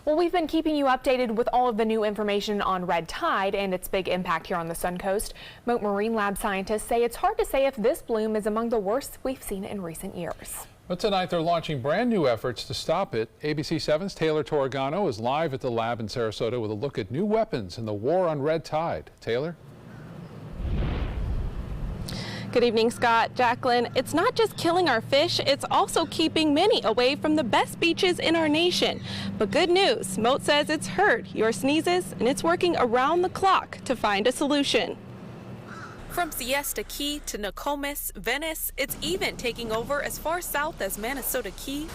Well, we've been keeping you updated with all of the new information on red tide and its big impact here on the Sun Coast. Mote Marine Lab scientists say it's hard to say if this bloom is among the worst we've seen in recent years. But tonight they're launching brand new efforts to stop it. ABC 7's Taylor Torigano is live at the lab in Sarasota with a look at new weapons in the war on red tide. Taylor? Good evening, Scott, Jacqueline. It's not just killing our fish, it's also keeping many away from the best beaches in our nation. But good news, Mote says it's heard your sneezes and it's working around the clock to find a solution. From Siesta Key to Nokomis, Venice, it's even taking over as far south as Manasota Key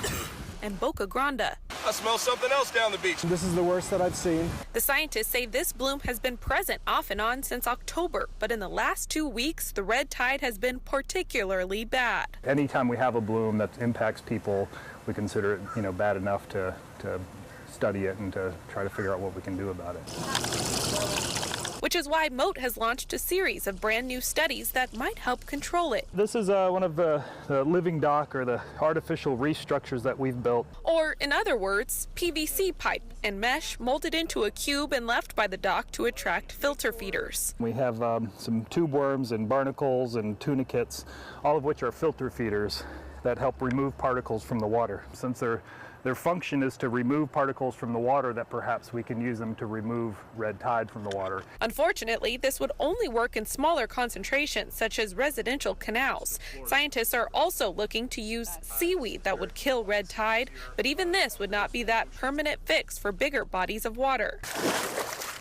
and Boca Grande. I smell something else down the beach. This is the worst that I've seen. The scientists say this bloom has been present off and on since October, but in the last 2 weeks, the red tide has been particularly bad. Anytime we have a bloom that impacts people, we consider it, bad enough to study it and to try to figure out what we can do about it. Which is why Mote has launched a series of brand new studies that might help control it. This is one of the living dock or the artificial reef structures that we've built. Or in other words, PVC pipe and mesh molded into a cube and left by the dock to attract filter feeders. We have some tube worms and barnacles and tunicates, all of which are filter feeders that help remove particles from the water. Since their function is to remove particles from the water, that perhaps we can use them to remove red tide from the water. Unfortunately, this would only work in smaller concentrations, such as residential canals. Scientists are also looking to use seaweed that would kill red tide, but even this would not be that permanent fix for bigger bodies of water.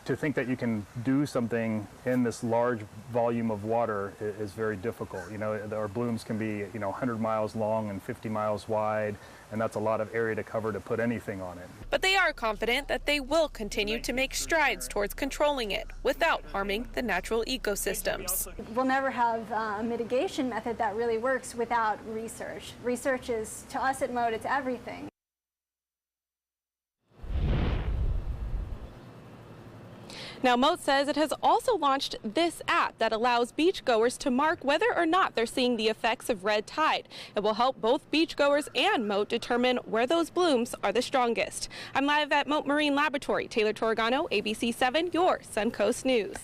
To think that you can do something in this large volume of water is very difficult. Our blooms can be 100 miles long and 50 miles wide, and that's a lot of area to cover to put anything on it. But they are confident that they will continue to make strides towards controlling it without harming the natural ecosystems. We'll never have a mitigation method that really works without research. Research is, to us at Mote, it's everything. Now, Mote says it has also launched this app that allows beachgoers to mark whether or not they're seeing the effects of red tide. It will help both beachgoers and Mote determine where those blooms are the strongest. I'm live at Mote Marine Laboratory. Taylor Torigano, ABC 7, your Suncoast News.